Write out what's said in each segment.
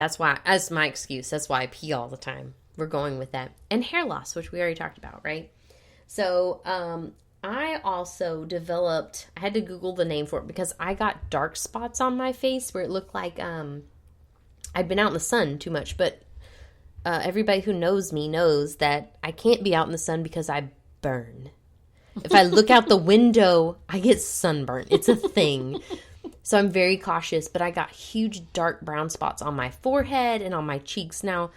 That's my excuse. That's why I pee all the time. We're going with that. And hair loss, which we already talked about, right? So, I also developed, I had to Google the name for it because I got dark spots on my face where it looked like I'd been out in the sun too much. But everybody who knows me knows that I can't be out in the sun because I burn. If I look out the window, I get sunburnt. It's a thing. So I'm very cautious, but I got huge dark brown spots on my forehead and on my cheeks. Now,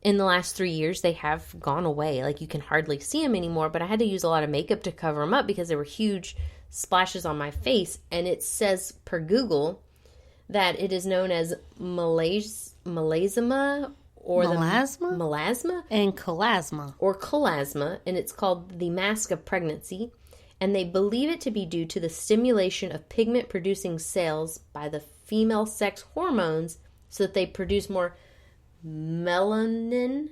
in the last 3 years, they have gone away. Like, you can hardly see them anymore, but I had to use a lot of makeup to cover them up because there were huge splashes on my face. And it says, per Google, that it is known as melasma or melasma and chloasma. Or chloasma, and it's called the mask of pregnancy. And they believe it to be due to the stimulation of pigment-producing cells by the female sex hormones so that they produce more melanin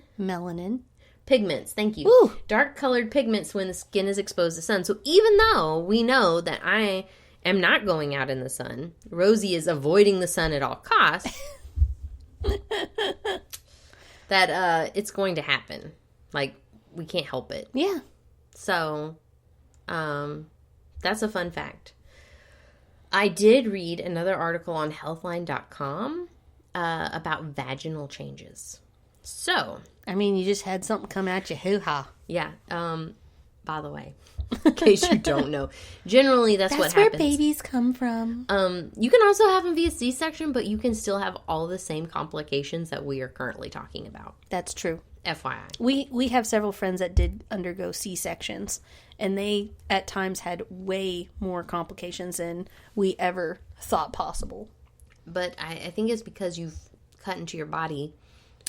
pigments. Thank you. Ooh. Dark-colored pigments when the skin is exposed to sun. So even though we know that I am not going out in the sun, Rosie is avoiding the sun at all costs, that it's going to happen. Like, we can't help it. Yeah. So... that's a fun fact. I did read another article on healthline.com about vaginal changes. So, I mean, you just had something come at you. Hoo-ha. Yeah. By the way, in case you don't know, generally that's what happens. That's where babies come from. You can also have them via C-section, but you can still have all the same complications that we are currently talking about. That's true. FYI. We have several friends that did undergo C-sections, and they at times had way more complications than we ever thought possible. But I think it's because you've cut into your body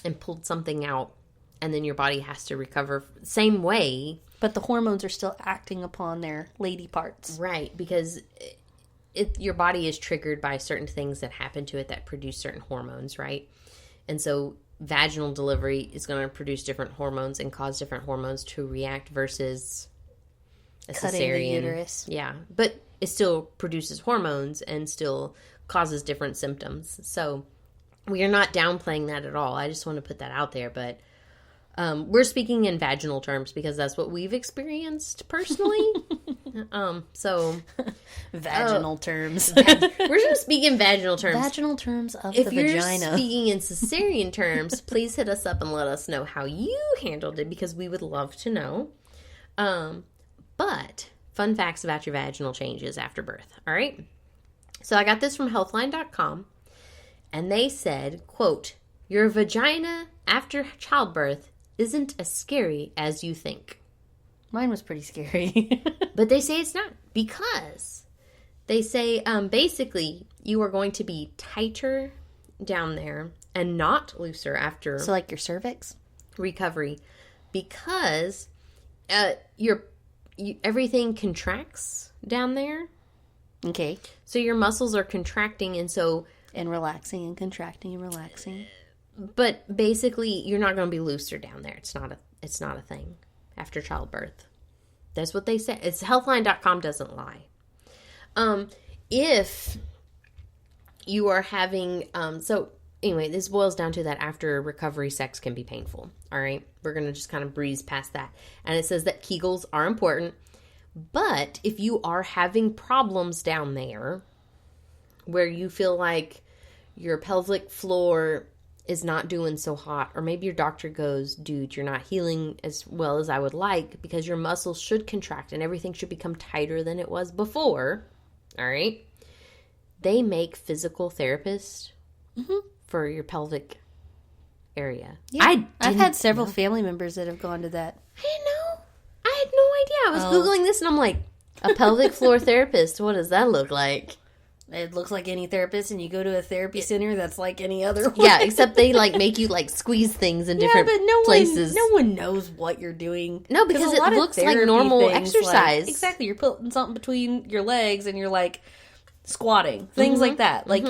and pulled something out, and then your body has to recover same way. But the hormones are still acting upon their lady parts. Right, because your body is triggered by certain things that happen to it that produce certain hormones, right? And so vaginal delivery is going to produce different hormones and cause different hormones to react versus a cutting cesarean. The uterus. Yeah, but it still produces hormones and still causes different symptoms. So we are not downplaying that at all. I just want to put that out there, but we're speaking in vaginal terms because that's what we've experienced personally. Vaginal terms. We're going to speak in vaginal terms. Vaginal terms of the vagina. If you're speaking in cesarean terms, please hit us up and let us know how you handled it because we would love to know. But fun facts about your vaginal changes after birth. All right. So I got this from healthline.com, and they said, quote, "Your vagina after childbirth isn't as scary as you think." Mine was pretty scary. But they say it's not, because they say basically you are going to be tighter down there and not looser after. So like your cervix? Recovery, because everything contracts down there. Okay. So your muscles are contracting, and so... And relaxing and contracting and relaxing. But basically, you're not going to be looser down there. It's not a thing after childbirth. That's what they say. It's healthline.com doesn't lie. If you are having... so anyway, this boils down to that after recovery, sex can be painful. All right? We're going to just kind of breeze past that. And it says that Kegels are important. But if you are having problems down there where you feel like your pelvic floor is not doing so hot, or maybe your doctor goes, dude, you're not healing as well as I would like because your muscles should contract and everything should become tighter than it was before, all right? They make physical therapists for your pelvic area. Yeah, I've had several family members that have gone to that. I didn't know. I had no idea. I was Googling this and I'm like, a pelvic floor therapist, what does that look like? It looks like any therapist, and you go to a therapy center that's like any other one. Yeah, except they like make you like squeeze things in different places. No one knows what you're doing. No, because it looks like normal exercise. Like, exactly. You're putting something between your legs and you're like squatting. Things like that. Like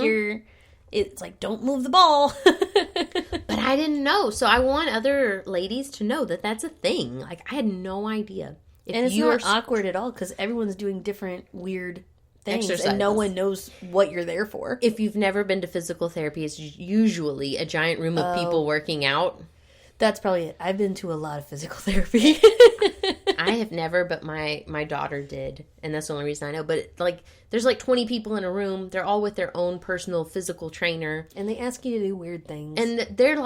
it's like, don't move the ball. But I didn't know. So I want other ladies to know that that's a thing. Like, I had no idea. And it's not awkward at all because everyone's doing different weird things, exercises. and no one knows what you're there for. If you've never been to physical therapy, it's usually a giant room of people working out. That's probably it. I've been to a lot of physical therapy. I have never, but my daughter did, and that's the only reason I know. But there's 20 people in a room. They're all with their own personal physical trainer, and they ask you to do weird things. And they're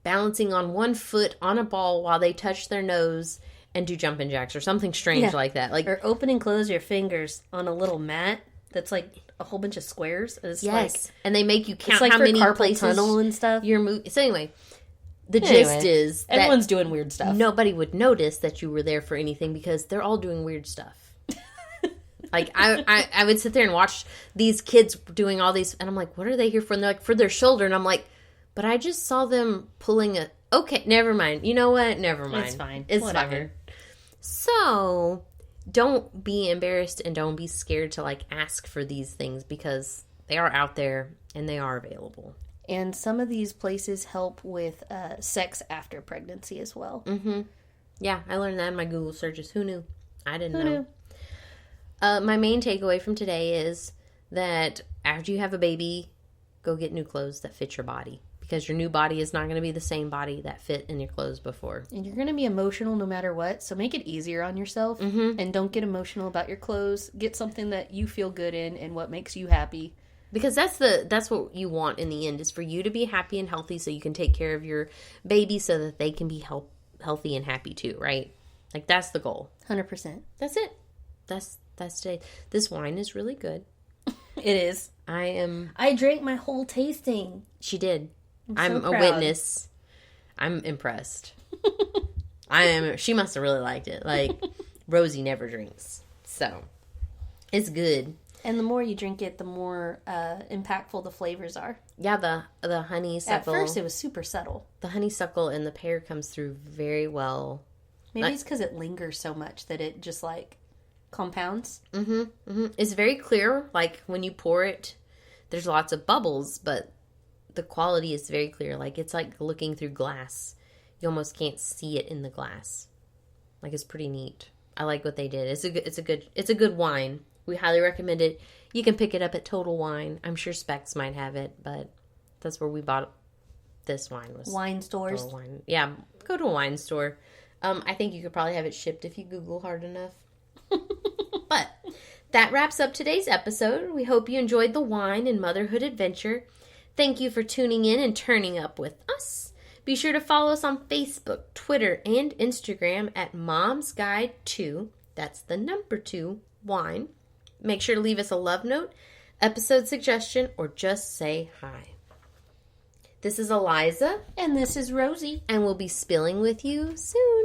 balancing on one foot on a ball while they touch their nose and do jumping jacks or something strange like that. Or open and close your fingers on a little mat that's a whole bunch of squares. And it's and they make you count it's how many carpal places tunnel and stuff. You're moving. So anyway, the gist is that everyone's doing weird stuff. Nobody would notice that you were there for anything because they're all doing weird stuff. I would sit there and watch these kids doing all these, and I'm like, what are they here for? And they're like, for their shoulder. And I'm like, but I just saw them pulling a... Okay, never mind. You know what? Never mind. It's fine. It's Whatever. fine. So, don't be embarrassed and don't be scared to ask for these things because they are out there and they are available. And some of these places help with sex after pregnancy as well. Mm-hmm. Yeah, I learned that in my Google searches. Who knew? I didn't know. My main takeaway from today is that after you have a baby, go get new clothes that fit your body. Because your new body is not going to be the same body that fit in your clothes before. And you're going to be emotional no matter what, so make it easier on yourself. Mm-hmm. And don't get emotional about your clothes. Get something that you feel good in and what makes you happy. Because that's what you want in the end, is for you to be happy and healthy so you can take care of your baby so that they can be healthy and happy too, right? That's the goal. 100%. That's it. That's today. This wine is really good. It is. I drank my whole tasting. She did. I'm a witness. I'm impressed. She must have really liked it. Rosie never drinks. So, it's good. And the more you drink it, the more impactful the flavors are. Yeah, the honeysuckle. At first, it was super subtle. The honeysuckle and the pear comes through very well. Maybe it's because it lingers so much that it just, compounds. Mm-hmm, mm-hmm. It's very clear. When you pour it, there's lots of bubbles, but the quality is very clear. It's like looking through glass. You almost can't see it in the glass. It's pretty neat. I like what they did. It's a good wine. We highly recommend it. You can pick it up at Total Wine. I'm sure Specs might have it, but that's where we bought this wine. Wine stores. Wine. Yeah, go to a wine store. I think you could probably have it shipped if you Google hard enough. But that wraps up today's episode. We hope you enjoyed the wine and motherhood adventure. Thank you for tuning in and turning up with us. Be sure to follow us on Facebook, Twitter, and Instagram at Mom's Guide 2. That's the number 2, wine. Make sure to leave us a love note, episode suggestion, or just say hi. This is Eliza. And this is Rosie. And we'll be spilling with you soon.